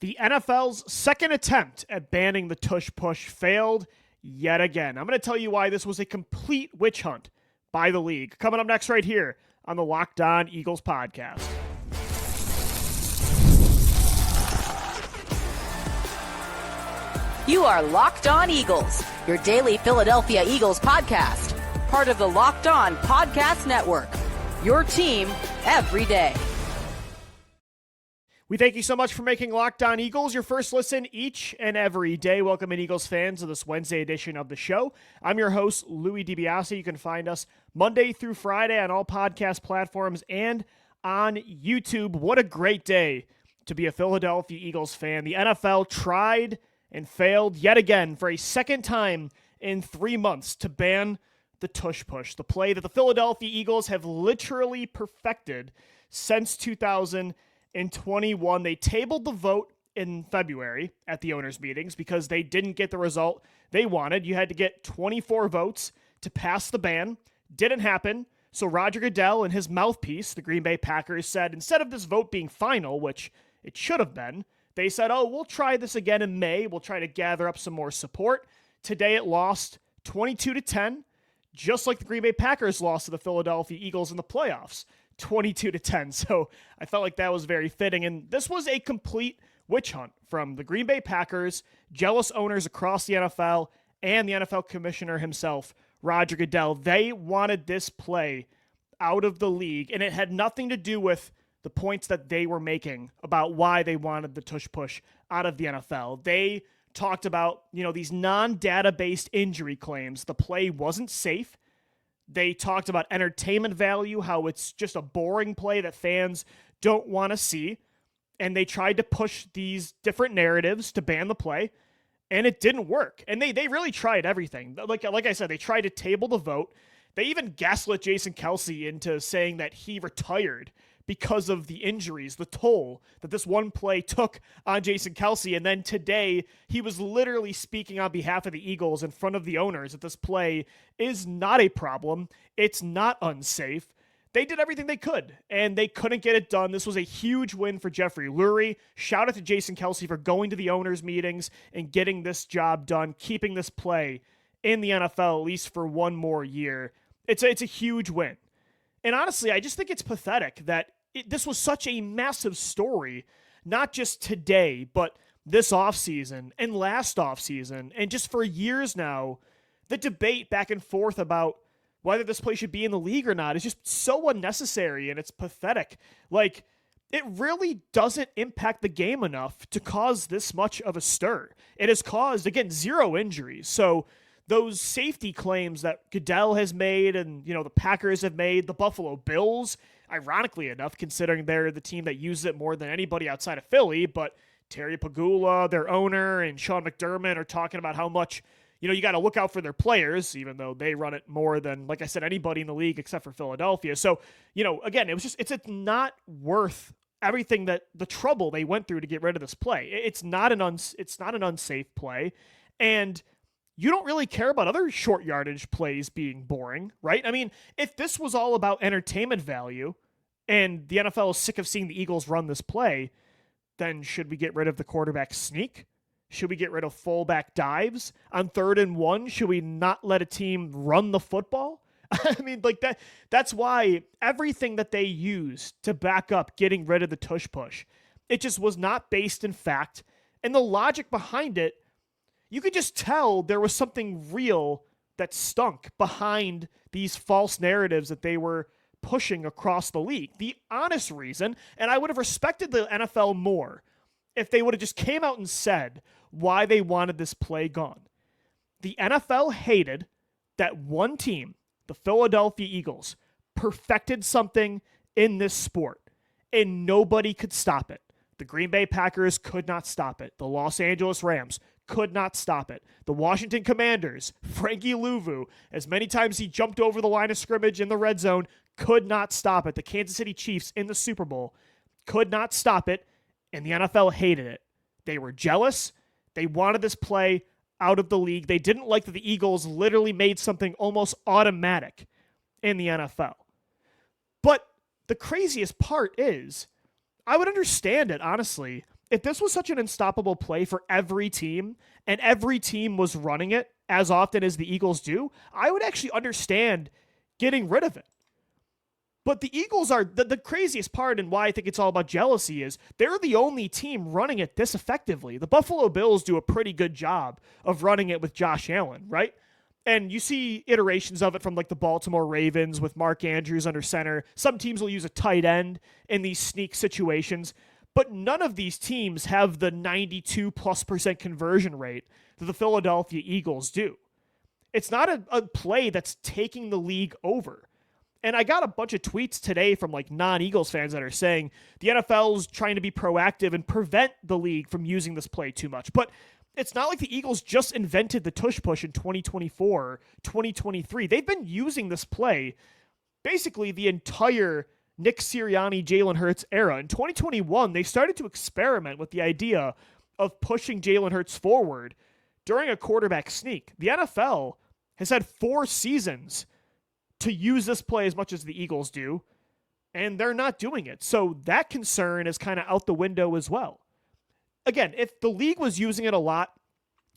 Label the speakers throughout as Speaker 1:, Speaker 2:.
Speaker 1: The NFL's second attempt at banning the tush push failed yet again. I'm going to tell you why this was a complete witch hunt by the league. Coming up next right here on the Locked On Eagles podcast.
Speaker 2: You are Locked On Eagles, your daily Philadelphia Eagles podcast. Part of the Locked On Podcast Network. Your team every day.
Speaker 1: We thank you so much for making Locked On Eagles your first listen each and every day. Welcome in, Eagles fans, to this Wednesday edition of the show. I'm your host, Louis DiBiase. You can find us Monday through Friday on all podcast platforms and on YouTube. What a great day to be a Philadelphia Eagles fan. The NFL tried and failed yet again for a second time in 3 months to ban the tush push, the play that the Philadelphia Eagles have literally perfected since 2021. They tabled the vote in February at the owners' meetings because they didn't get the result they wanted. You had to get 24 votes to pass the ban. Didn't happen. So Roger Goodell and his mouthpiece, the Green Bay Packers, said instead of this vote being final, which it should have been, they said, we'll try this again in May. We'll try to gather up some more support. Today it lost 22-10, just like the Green Bay Packers lost to the Philadelphia Eagles in the playoffs, 22-10. So I felt like that was very fitting. And this was a complete witch hunt from the Green Bay Packers, jealous owners across the NFL, and the NFL commissioner himself, Roger Goodell. They wanted this play out of the league, and it had nothing to do with the points that they were making about why they wanted the tush push out of the NFL. They talked about, these non-data-based injury claims. The play wasn't safe. They talked about entertainment value, how it's just a boring play that fans don't want to see. And they tried to push these different narratives to ban the play, and it didn't work. And they really tried everything. Like I said, they tried to table the vote. They even gaslit Jason Kelce into saying that he retired because of the injuries, the toll that this one play took on Jason Kelce. And then today, he was literally speaking on behalf of the Eagles in front of the owners that this play is not a problem. It's not unsafe. They did everything they could, and they couldn't get it done. This was a huge win for Jeffrey Lurie. Shout out to Jason Kelce for going to the owners' meetings and getting this job done, keeping this play in the NFL at least for one more year. It's a huge win. And honestly, I just think it's pathetic that this was such a massive story, not just today, but this offseason and last offseason, and just for years now, the debate back and forth about whether this play should be in the league or not is just so unnecessary, and it's pathetic. Like, it really doesn't impact the game enough to cause this much of a stir. It has caused, again, 0 injuries. So those safety claims that Goodell has made and, the Packers have made, the Buffalo Bills, ironically enough, considering they're the team that uses it more than anybody outside of Philly, but Terry Pagula, their owner, and Sean McDermott are talking about how much, you got to look out for their players, even though they run it more than, like I said, anybody in the league except for Philadelphia. So, again, it's not worth everything that the trouble they went through to get rid of this play. It's not an unsafe play, and you don't really care about other short yardage plays being boring, right? I mean, if this was all about entertainment value and the NFL is sick of seeing the Eagles run this play, then should we get rid of the quarterback sneak? Should we get rid of fullback dives on 3rd and 1? Should we not let a team run the football? I mean, that's why everything that they used to back up getting rid of the tush push, it just was not based in fact. And the logic behind it, you could just tell there was something real that stunk behind these false narratives that they were pushing across the league. The honest reason, and I would have respected the NFL more if they would have just came out and said why they wanted this play gone. The NFL hated that one team, the Philadelphia Eagles, perfected something in this sport, and nobody could stop it. The Green Bay Packers could not stop it. The Los Angeles Rams could not stop it. The Washington Commanders, Frankie Louvu, as many times he jumped over the line of scrimmage in the red zone, could not stop it. The Kansas City Chiefs in the Super Bowl could not stop it, and the NFL hated it. They were jealous. They wanted this play out of the league. They didn't like that the Eagles literally made something almost automatic in the NFL. But the craziest part is, I would understand it, honestly, if this was such an unstoppable play for every team and every team was running it as often as the Eagles do, I would actually understand getting rid of it. But the Eagles are the craziest part, and why I think it's all about jealousy is they're the only team running it this effectively. The Buffalo Bills do a pretty good job of running it with Josh Allen, right? And you see iterations of it from like the Baltimore Ravens with Mark Andrews under center. Some teams will use a tight end in these sneak situations, but none of these teams have the 92+% conversion rate that the Philadelphia Eagles do. It's not a play that's taking the league over. And I got a bunch of tweets today from like non-Eagles fans that are saying the NFL's trying to be proactive and prevent the league from using this play too much. But it's not like the Eagles just invented the tush push in 2024 or 2023. They've been using this play basically the entire Nick Sirianni, Jalen Hurts era. In 2021, they started to experiment with the idea of pushing Jalen Hurts forward during a quarterback sneak. The NFL has had 4 seasons to use this play as much as the Eagles do, and they're not doing it. So that concern is kind of out the window as well. Again, if the league was using it a lot,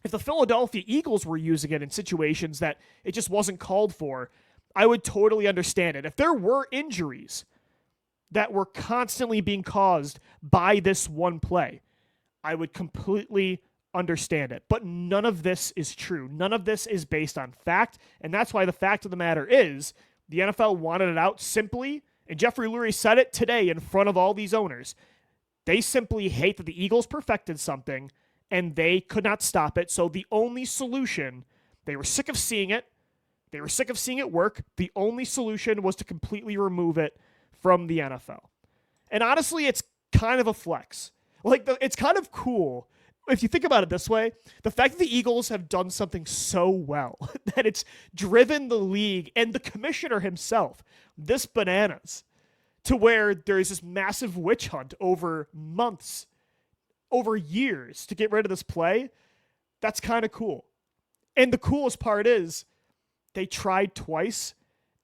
Speaker 1: if the Philadelphia Eagles were using it in situations that it just wasn't called for, I would totally understand it. If there were injuries that were constantly being caused by this one play, I would completely understand it. But none of this is true. None of this is based on fact, and that's why the fact of the matter is the NFL wanted it out simply, and Jeffrey Luries said it today in front of all these owners. They simply hate that the Eagles perfected something, and they could not stop it. So the only solution, they were sick of seeing it. They were sick of seeing it work. The only solution was to completely remove it from the NFL. And honestly, it's kind of a flex. Like, it's kind of cool. If you think about it this way, the fact that the Eagles have done something so well that it's driven the league and the commissioner himself this bananas to where there is this massive witch hunt over months, over years to get rid of this play, that's kind of cool. And the coolest part is they tried twice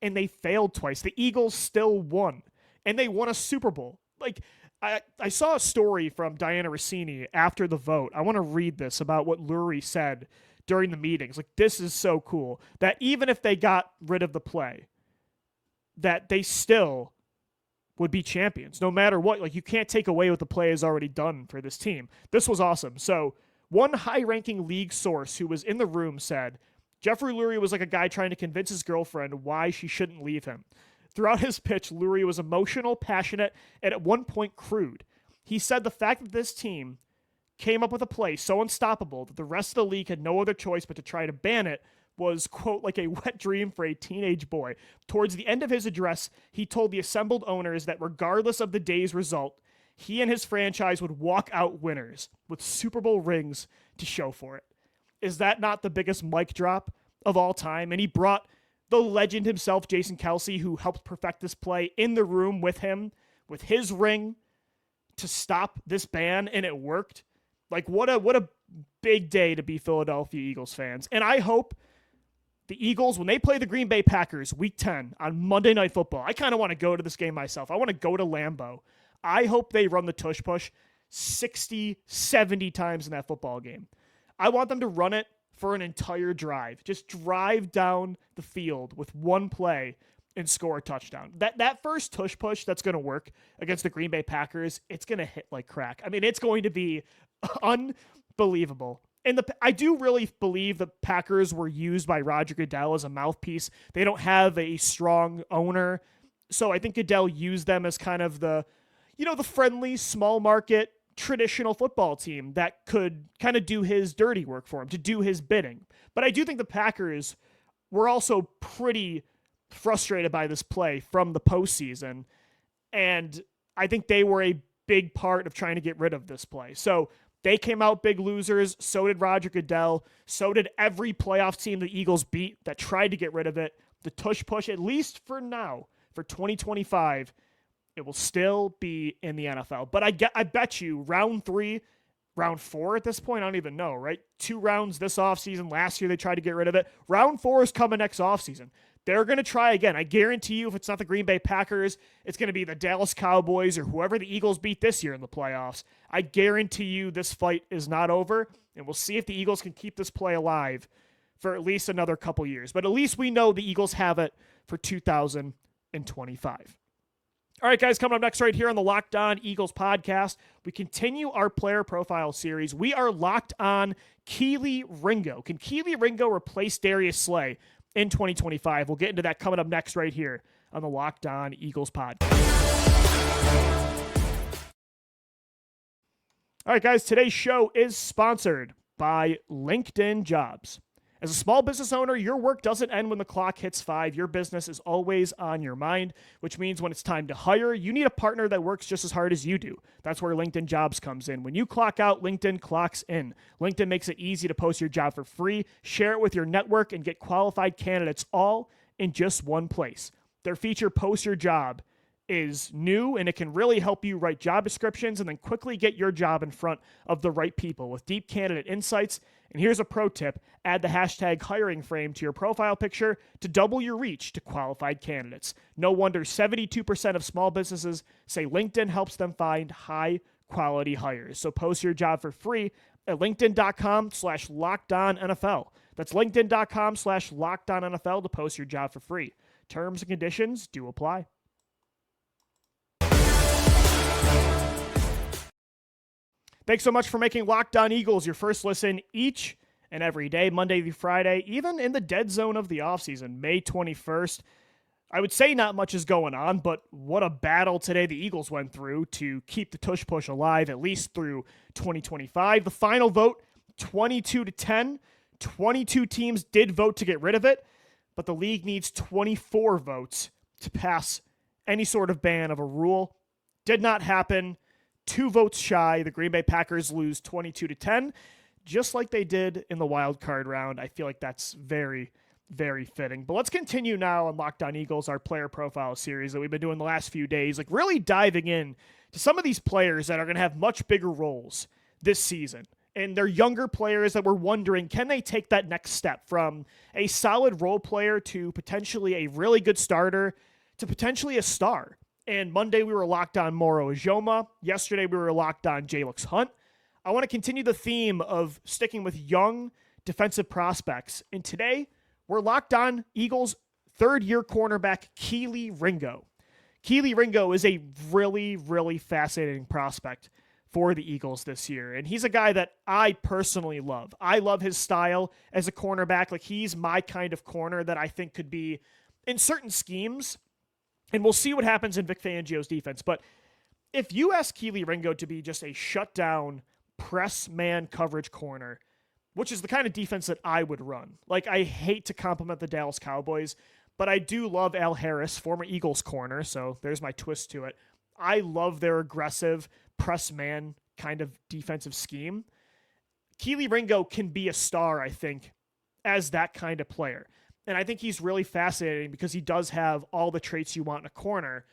Speaker 1: and they failed twice. The Eagles still won, and they won a Super Bowl. Like, I saw a story from Diana Rossini after the vote. I want to read this about what Lurie said during the meetings. Like, this is so cool that even if they got rid of the play, that they still would be champions no matter what. Like, you can't take away what the play has already done for this team. This was awesome. So one high-ranking league source who was in the room said, Jeffrey Lurie was like a guy trying to convince his girlfriend why she shouldn't leave him. Throughout his pitch, Lurie was emotional, passionate, and at one point crude. He said the fact that this team came up with a play so unstoppable that the rest of the league had no other choice but to try to ban it was, quote, like a wet dream for a teenage boy. Towards the end of his address, he told the assembled owners that regardless of the day's result, he and his franchise would walk out winners with Super Bowl rings to show for it. Is that not the biggest mic drop of all time? And he brought the legend himself, Jason Kelce, who helped perfect this play, in the room with him, with his ring, to stop this ban, and it worked. Like, what a big day to be Philadelphia Eagles fans. And I hope the Eagles, when they play the Green Bay Packers Week 10 on Monday Night Football, I kind of want to go to this game myself. I want to go to Lambeau. I hope they run the tush push 60, 70 times in that football game. I want them to run it for an entire drive. Just drive down the field with one play and score a touchdown. That first tush push that's going to work against the Green Bay Packers, it's going to hit like crack. I mean, it's going to be unbelievable. And I do really believe the Packers were used by Roger Goodell as a mouthpiece. They don't have a strong owner. So I think Goodell used them as kind of the friendly, small market, traditional football team that could kind of do his dirty work for him, to do his bidding. But I do think the Packers were also pretty frustrated by this play from the postseason, and I think they were a big part of trying to get rid of this play. So they came out big losers. So did Roger Goodell. So did every playoff team the Eagles beat that tried to get rid of it. The tush push, at least for now, for 2025, it will still be in the NFL. But I bet you round 3, round 4 at this point, I don't even know, right? 2 rounds this offseason. Last year they tried to get rid of it. Round 4 is coming next offseason. they're going to try again. I guarantee you if it's not the Green Bay Packers, it's going to be the Dallas Cowboys or whoever the Eagles beat this year in the playoffs. I guarantee you this fight is not over, and we'll see if the Eagles can keep this play alive for at least another couple years. But at least we know the Eagles have it for 2025. All right, guys, coming up next right here on the Locked On Eagles podcast, we continue our player profile series. We are locked on Kelee Ringo. Can Kelee Ringo replace Darius Slay in 2025? We'll get into that coming up next right here on the Locked On Eagles podcast. All right, guys, today's show is sponsored by LinkedIn Jobs. As a small business owner, your work doesn't end when the clock hits 5. Your business is always on your mind, which means when it's time to hire, you need a partner that works just as hard as you do. That's where LinkedIn Jobs comes in. When you clock out, LinkedIn clocks in. LinkedIn makes it easy to post your job for free, share it with your network, and get qualified candidates all in just one place. Their feature, Post Your Job, is new, and it can really help you write job descriptions and then quickly get your job in front of the right people with deep candidate insights. And here's a pro tip: add the hashtag hiring frame to your profile picture to double your reach to qualified candidates. No wonder 72% of small businesses say LinkedIn helps them find high quality hires. So post your job for free at linkedin.com/LockedOnNFL. That's linkedin.com/LockedOnNFL to post your job for free. Terms and conditions do apply. Thanks so much for making Locked On Eagles your first listen each and every day, Monday through Friday, even in the dead zone of the offseason, May 21st. I would say not much is going on, but what a battle today the Eagles went through to keep the tush push alive, at least through 2025. The final vote, 22-10. 22 teams did vote to get rid of it, but the league needs 24 votes to pass any sort of ban of a rule. Did not happen. 2 votes shy. The Green Bay Packers lose 22-10, just like they did in the wild card round. I feel like that's very, very fitting. But let's continue now on Locked On Eagles, our player profile series that we've been doing the last few days, like really diving in to some of these players that are going to have much bigger roles this season. And they're younger players that we're wondering, can they take that next step from a solid role player to potentially a really good starter to potentially a star? And Monday, we were locked on Moro Ijoma. Yesterday, we were locked on Jalix Hunt. I want to continue the theme of sticking with young defensive prospects. And today, we're locked on Eagles' third-year cornerback, Kelee Ringo. Kelee Ringo is a really, really fascinating prospect for the Eagles this year. And he's a guy that I personally love. I love his style as a cornerback. Like, he's my kind of corner that I think could be, in certain schemes, and we'll see what happens in Vic Fangio's defense. But if you ask Kelee Ringo to be just a shutdown press man coverage corner, which is the kind of defense that I would run. Like, I hate to compliment the Dallas Cowboys, but I do love Al Harris, former Eagles corner, so there's my twist to it. I love their aggressive press man kind of defensive scheme. Kelee Ringo can be a star, I think, as that kind of player. And I think he's really fascinating because he does have all the traits you want in a corner.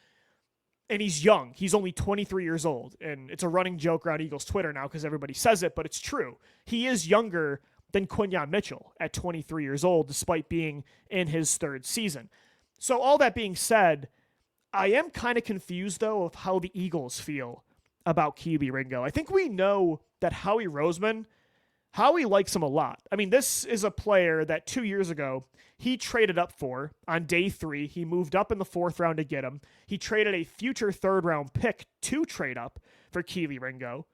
Speaker 1: And he's young. He's only 23 years old. And it's a running joke around Eagles Twitter now because everybody says it, but it's true. He is younger than Quinyon Mitchell at 23 years old, despite being in his third season. So all that being said, I am kind of confused, though, of how the Eagles feel about Kelee Ringo. I think we know that Howie Roseman, Howie likes him a lot. I mean, this is a player that 2 years ago, he traded up for on day 3. He moved up in the 4th round to get him. He traded a future 3rd round pick to trade up for Kelee Ringo.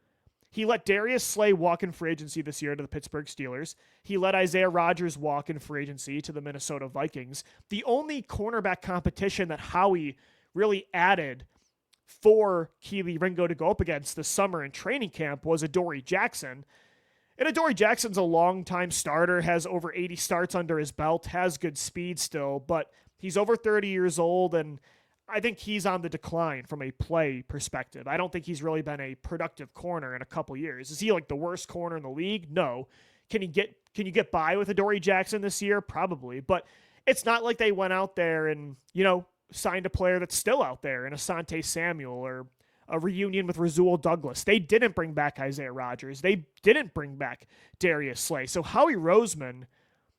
Speaker 1: He let Darius Slay walk in free agency this year to the Pittsburgh Steelers. He let Isaiah Rodgers walk in free agency to the Minnesota Vikings. The only cornerback competition that Howie really added for Kelee Ringo to go up against this summer in training camp was Adoree Jackson. And Adoree Jackson's a long-time starter, has over 80 starts under his belt, has good speed still, but he's over 30 years old, and I think he's on the decline from a play perspective. I don't think he's really been a productive corner in a couple years. Is he like the worst corner in the league? No. Can you get by with Adoree Jackson this year? Probably, but it's not like they went out there and, signed a player that's still out there in Asante Samuel or a reunion with Rasul Douglas. They didn't bring back Isaiah Rodgers. They didn't bring back Darius Slay. So Howie Roseman,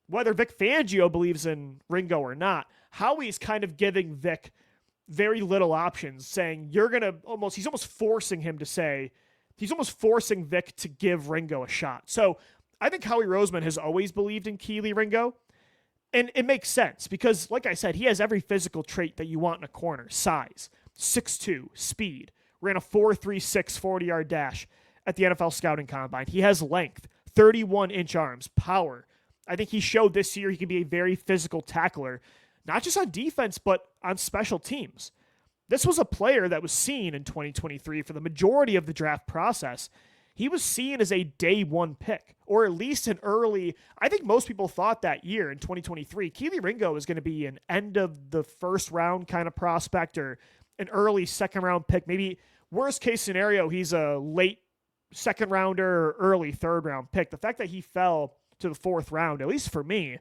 Speaker 1: whether Vic Fangio believes in Ringo or not, Howie's kind of giving Vic very little options, saying he's almost forcing Vic to give Ringo a shot. So I think Howie Roseman has always believed in Kelee Ringo. And it makes sense because, like I said, he has every physical trait that you want in a corner. Size, 6'2", speed, ran a 4.36 40-yard dash at the NFL Scouting Combine. He has length, 31-inch arms, power. I think he showed this year he can be a very physical tackler, not just on defense, but on special teams. This was a player that was seen in 2023 for the majority of the draft process. He was seen as a day one pick, or at least an early, I think most people thought that year in 2023, Kelee Ringo is going to be an end of the first round kind of prospect or an early second round pick. Maybe worst case scenario, he's a late second rounder or early third round pick. The fact that he fell to the fourth round, at least for me,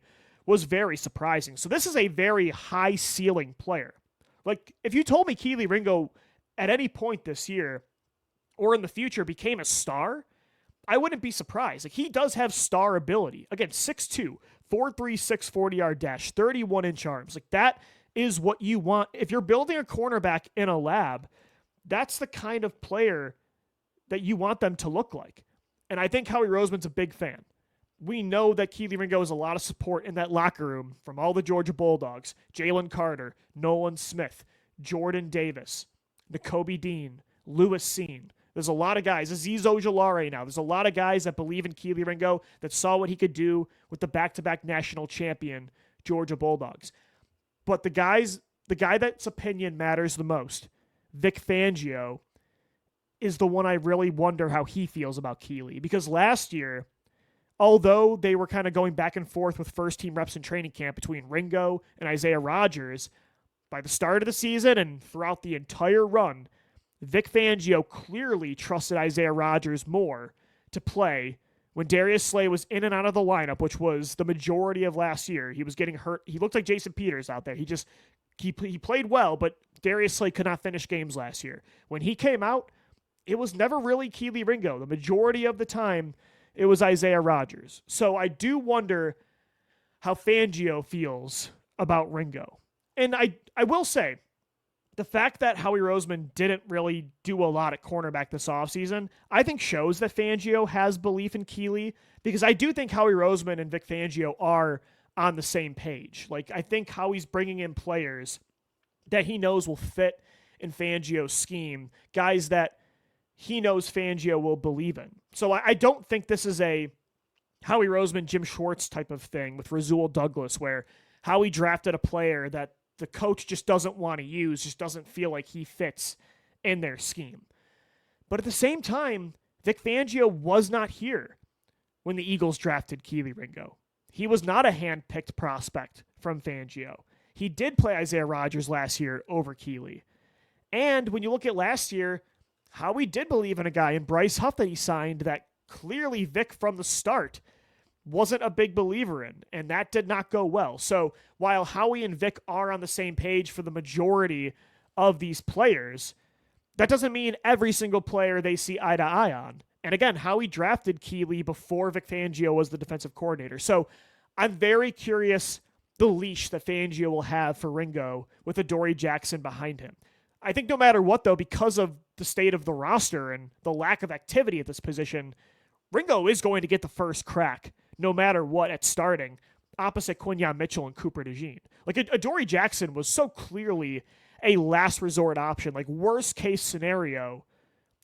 Speaker 1: was very surprising. So this is a very high ceiling player. Like if you told me Kelee Ringo at any point this year or in the future became a star, I wouldn't be surprised. Like he does have star ability. Again, 6'2", 4.36 40-yard dash, 31-inch arms. Like that is what you want. If you're building a cornerback in a lab, that's the kind of player that you want them to look like. And I think Howie Roseman's a big fan. We know that Kelee Ringo has a lot of support in that locker room from all the Georgia Bulldogs, Jalen Carter, Nolan Smith, Jordan Davis, Nakobe Dean, Lewis Seen. There's a lot of guys. Azeez Ojulari now. There's a lot of guys that believe in Kelee Ringo that saw what he could do with the back-to-back national champion Georgia Bulldogs. But the guy that's opinion matters the most, Vic Fangio, is the one I really wonder how he feels about Kelee. Because last year, although they were kind of going back and forth with first-team reps in training camp between Ringo and Isaiah Rodgers, by the start of the season and throughout the entire run, Vic Fangio clearly trusted Isaiah Rodgers more to play when Darius Slay was in and out of the lineup, which was the majority of last year. He was getting hurt. He looked like Jason Peters out there. He played well, but Darius Slay could not finish games last year. When he came out, it was never really Kelee Ringo. The majority of the time, it was Isaiah Rodgers. So I do wonder how Fangio feels about Ringo. And I will say, the fact that Howie Roseman didn't really do a lot at cornerback this offseason, I think shows that Fangio has belief in Kelee, because I do think Howie Roseman and Vic Fangio are on the same page. Like, I think Howie's bringing in players that he knows will fit in Fangio's scheme, guys that he knows Fangio will believe in. So I don't think this is a Howie Roseman, Jim Schwartz type of thing with Rasul Douglas, where Howie drafted a player that the coach just doesn't want to use, just doesn't feel like he fits in their scheme. But at the same time, Vic Fangio was not here when the Eagles drafted Kelee Ringo. He was not a hand-picked prospect from Fangio. He did play Isaiah Rodgers last year over Kelee. And when you look at last year, Howie did believe in a guy in Bryce Huff that he signed that clearly Vic from the start wasn't a big believer in, and that did not go well. So while Howie and Vic are on the same page for the majority of these players, that doesn't mean every single player they see eye to eye on. And again, Howie drafted Kelee before Vic Fangio was the defensive coordinator. So I'm very curious the leash that Fangio will have for Ringo with Adoree Jackson behind him. I think no matter what, though, because of the state of the roster and the lack of activity at this position, Ringo is going to get the first crack no matter what at starting, opposite Quinyon Mitchell and Cooper DeJean. Like, Adoree Jackson was so clearly a last resort option. Like, worst case scenario,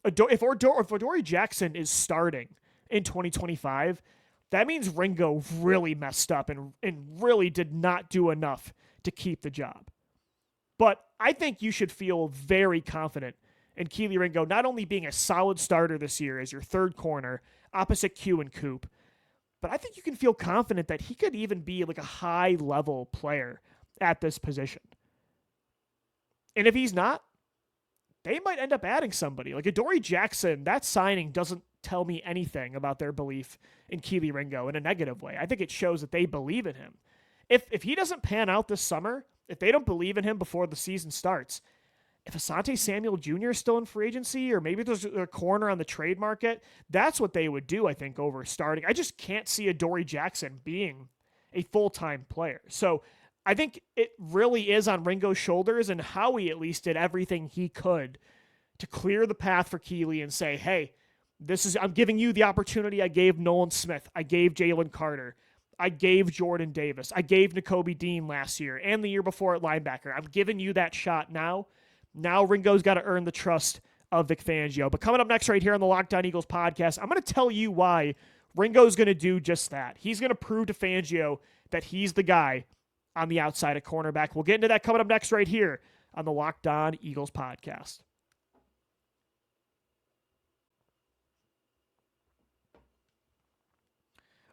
Speaker 1: if Adoree Jackson is starting in 2025, that means Ringo really messed up and really did not do enough to keep the job. But I think you should feel very confident in Kelee Ringo not only being a solid starter this year as your third corner, opposite Q and Coop, but I think you can feel confident that he could even be like a high-level player at this position. And if he's not, they might end up adding somebody. Like Adoree Jackson, that signing doesn't tell me anything about their belief in Kelee Ringo in a negative way. I think it shows that they believe in him. If he doesn't pan out this summer, if they don't believe in him before the season starts, if Asante Samuel Jr. is still in free agency, or maybe there's a corner on the trade market, that's what they would do, I think, over starting. I just can't see Adoree Jackson being a full-time player. So I think it really is on Ringo's shoulders, and Howie at least did everything he could to clear the path for Kelee and say, hey, I'm giving you the opportunity I gave Nolan Smith, I gave Jalen Carter, I gave Jordan Davis, I gave Nakobe Dean last year and the year before at linebacker. I'm giving you that shot now. Now Ringo's got to earn the trust of Vic Fangio. But coming up next right here on the Locked On Eagles podcast, I'm going to tell you why Ringo's going to do just that. He's going to prove to Fangio that he's the guy on the outside of cornerback. We'll get into that coming up next right here on the Locked On Eagles podcast.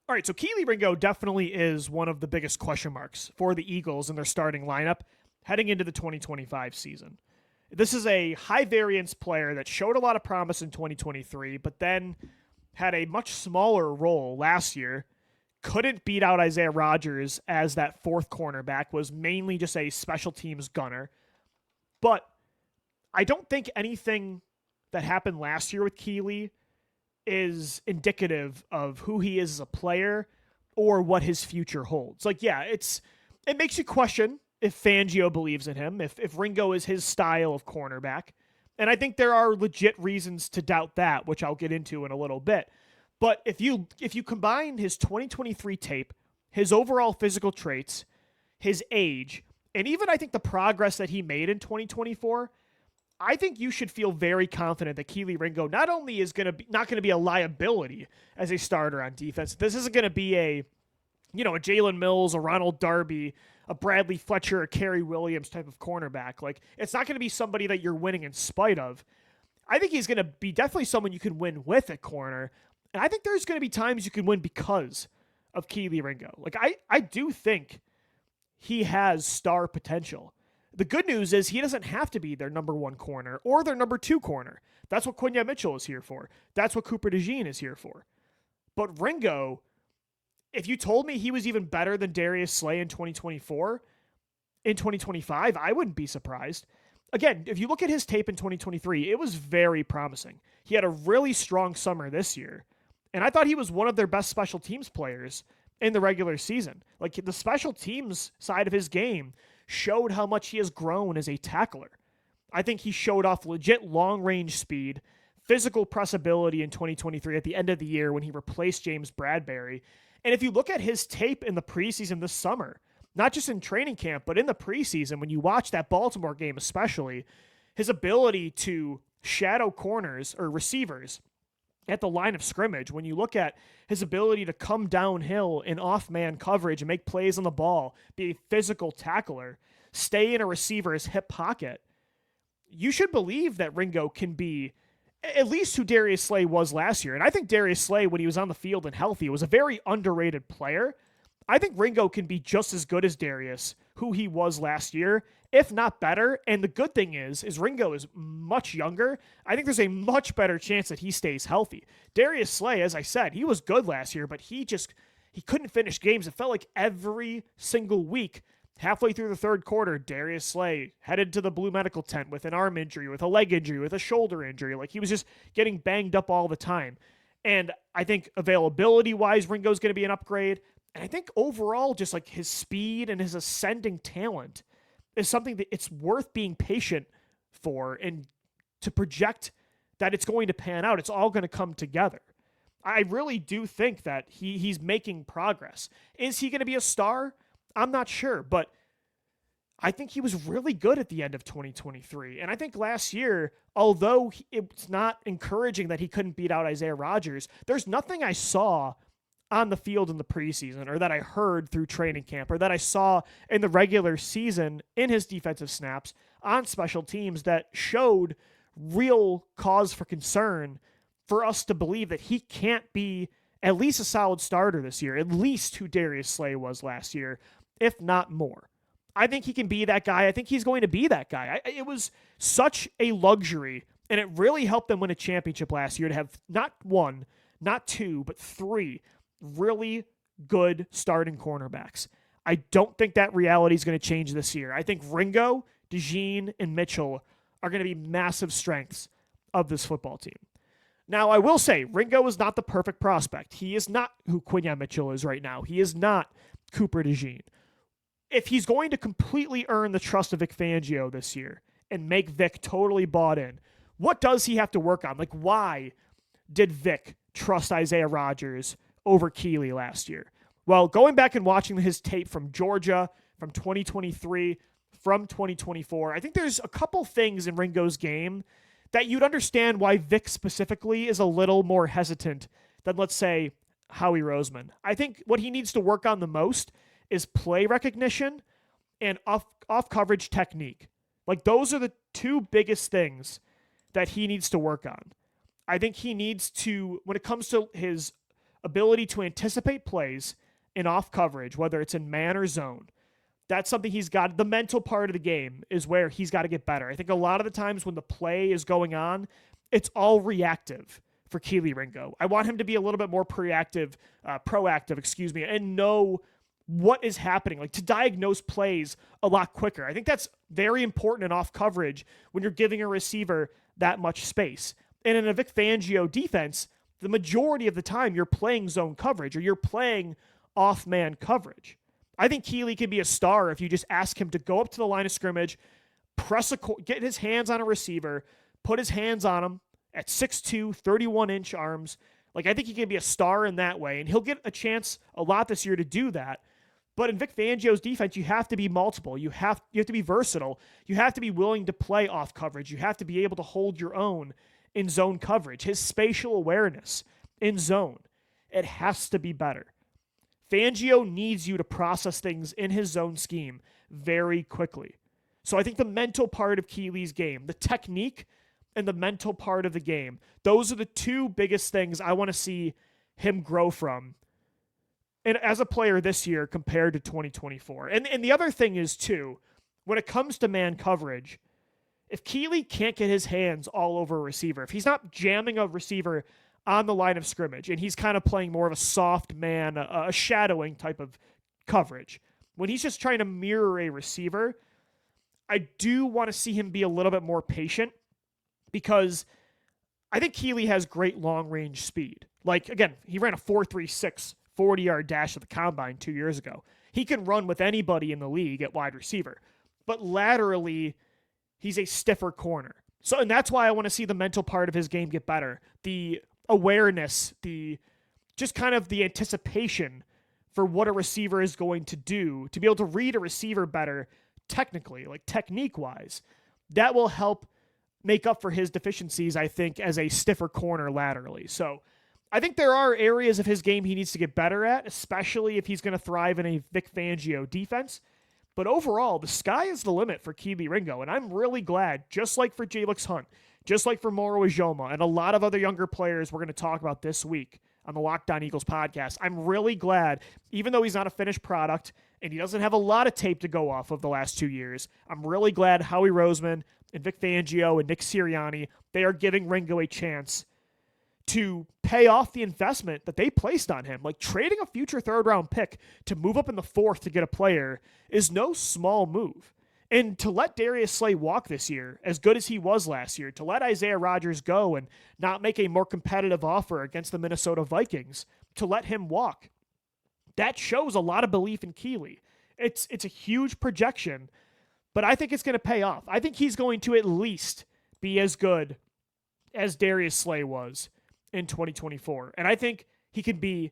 Speaker 1: All right, so Kelee Ringo definitely is one of the biggest question marks for the Eagles in their starting lineup heading into the 2025 season. This is a high-variance player that showed a lot of promise in 2023, but then had a much smaller role last year, couldn't beat out Isaiah Rodgers as that fourth cornerback, was mainly just a special teams gunner. But I don't think anything that happened last year with Kelee is indicative of who he is as a player or what his future holds. Like, yeah, it makes you question if Fangio believes in him, if Ringo is his style of cornerback. And I think there are legit reasons to doubt that, which I'll get into in a little bit. But if you combine his 2023 tape, his overall physical traits, his age, and even I think the progress that he made in 2024, I think you should feel very confident that Kelee Ringo not only is not going to be a liability as a starter on defense. This isn't going to be a Jalen Mills, a Ronald Darby, a Bradley Fletcher, a Kerry Williams type of cornerback. Like, it's not going to be somebody that you're winning in spite of. I think he's going to be definitely someone you can win with at corner. And I think there's going to be times you can win because of Kelee Ringo. Like, I do think he has star potential. The good news is he doesn't have to be their number one corner or their number two corner. That's what Quinyon Mitchell is here for. That's what Cooper DeJean is here for. But Ringo, if you told me he was even better than Darius Slay in 2024, in 2025, I wouldn't be surprised. Again, if you look at his tape in 2023, it was very promising. He had a really strong summer this year, and I thought he was one of their best special teams players in the regular season. Like, the special teams side of his game showed how much he has grown as a tackler. I think he showed off legit long-range speed, physical pressability in 2023 at the end of the year when he replaced James Bradbury. And if you look at his tape in the preseason this summer, not just in training camp, but in the preseason, when you watch that Baltimore game especially, his ability to shadow corners or receivers at the line of scrimmage, when you look at his ability to come downhill in off-man coverage and make plays on the ball, be a physical tackler, stay in a receiver's hip pocket, you should believe that Ringo can be at least who Darius Slay was last year. And I think Darius Slay, when he was on the field and healthy, was a very underrated player. I think Ringo can be just as good as Darius, who he was last year, if not better. And the good thing is Ringo is much younger. I think there's a much better chance that he stays healthy. Darius Slay, as I said, he was good last year, but he couldn't finish games. It felt like every single week, halfway through the third quarter, Darius Slay headed to the blue medical tent with an arm injury, with a leg injury, with a shoulder injury. Like, he was just getting banged up all the time. And I think availability-wise, Ringo's going to be an upgrade. And I think overall, just like his speed and his ascending talent is something that it's worth being patient for and to project that it's going to pan out. It's all going to come together. I really do think that he's making progress. Is he going to be a star? I'm not sure, but I think he was really good at the end of 2023. And I think last year, although it's not encouraging that he couldn't beat out Isaiah Rodgers, there's nothing I saw on the field in the preseason or that I heard through training camp or that I saw in the regular season in his defensive snaps on special teams that showed real cause for concern for us to believe that he can't be at least a solid starter this year, at least who Darius Slay was last year, if not more. I think he can be that guy. I think he's going to be that guy. It was such a luxury, and it really helped them win a championship last year to have not one, not two, but three really good starting cornerbacks. I don't think that reality is going to change this year. I think Ringo, DeJean, and Mitchell are going to be massive strengths of this football team. Now, I will say, Ringo is not the perfect prospect. He is not who Quinyon Mitchell is right now. He is not Cooper DeJean. if he's going to completely earn the trust of Vic Fangio this year and make Vic totally bought in, what does he have to work on? Like, why did Vic trust Isaiah Rodgers over Kelee last year? Well, going back and watching his tape from Georgia, from 2023, from 2024, I think there's a couple things in Ringo's game that you'd understand why Vic specifically is a little more hesitant than, let's say, Howie Roseman. I think what he needs to work on the most is play recognition and off coverage technique. Like, those are the two biggest things that he needs to work on. I think he needs to, when it comes to his ability to anticipate plays in off coverage, whether it's in man or zone, that's something he's got. The mental part of the game is where he's got to get better. I think a lot of the times when the play is going it's all reactive for Kelee Ringo. I want him to be a little bit more proactive, and know what is happening, like to diagnose plays a lot quicker. I think that's very important in off coverage when you're giving a receiver that much space. And in a Vic Fangio defense, the majority of the time you're playing zone coverage or you're playing off-man coverage. I think Kelee can be a star if you just ask him to go up to the line of scrimmage, get his hands on a receiver, put his hands on him at 6'2", 31-inch arms. Like, I think he can be a star in that way, and he'll get a chance a lot this year to do that. But in Vic Fangio's defense, you have to be multiple. You have to be versatile. You have to be willing to play off coverage. You have to be able to hold your own in zone coverage. His spatial awareness in zone, it has to be better. Fangio needs you to process things in his zone scheme very quickly. So I think the mental part of Kelee's game, the technique and the mental part of the game, those are the two biggest things I want to see him grow from, and as a player this year compared to 2024. And the other thing is, too, when it comes to man coverage, if Kelee can't get his hands all over a receiver, if he's not jamming a receiver on the line of scrimmage, and he's kind of playing more of a soft man, a shadowing type of coverage, when he's just trying to mirror a receiver, I do want to see him be a little bit more patient, because I think Kelee has great long-range speed. Like, again, he ran a 4.36 40-yard dash at the combine 2 years ago. He can run with anybody in the league at wide receiver. But laterally, he's a stiffer corner. And that's why I want to see the mental part of his game get better. The awareness, just kind of the anticipation for what a receiver is going to do, to be able to read a receiver better technically, like technique-wise. That will help make up for his deficiencies, I think, as a stiffer corner laterally. So I think there are areas of his game he needs to get better at, especially if he's going to thrive in a Vic Fangio defense. But overall, the sky is the limit for Kelee Ringo, and I'm really glad, just like for Jalix Hunt, just like for Moro Ijoma, and a lot of other younger players we're going to talk about this week on the Locked On Eagles podcast, I'm really glad, even though he's not a finished product and he doesn't have a lot of tape to go off of the last 2 years, I'm really glad Howie Roseman and Vic Fangio and Nick Sirianni, they are giving Ringo a chance to pay off the investment that they placed on him. Like, trading a future third-round pick to move up in the fourth to get a player is no small move. And to let Darius Slay walk this year, as good as he was last year, to let Isaiah Rodgers go and not make a more competitive offer against the Minnesota Vikings, to let him walk, that shows a lot of belief in Kelee. It's a huge projection, but I think it's going to pay off. I think he's going to at least be as good as Darius Slay was in 2024. And I think he can be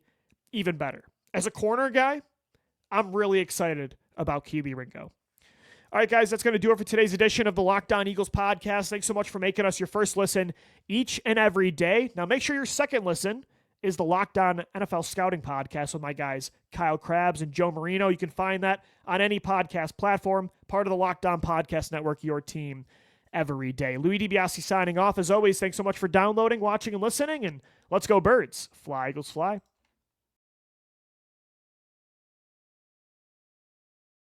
Speaker 1: even better. As a corner guy, I'm really excited about Kelee Ringo. All right, guys, that's going to do it for today's edition of the Locked On Eagles podcast. Thanks so much for making us your first listen each and every day. Now, make sure your second listen is the Locked On NFL Scouting podcast with my guys Kyle Krabs and Joe Marino. You can find that on any podcast platform, part of the Locked On Podcast Network, your team every day. Louis DiBiase signing off. As always, thanks so much for downloading, watching, and listening, and let's go Birds. Fly, Eagles, fly.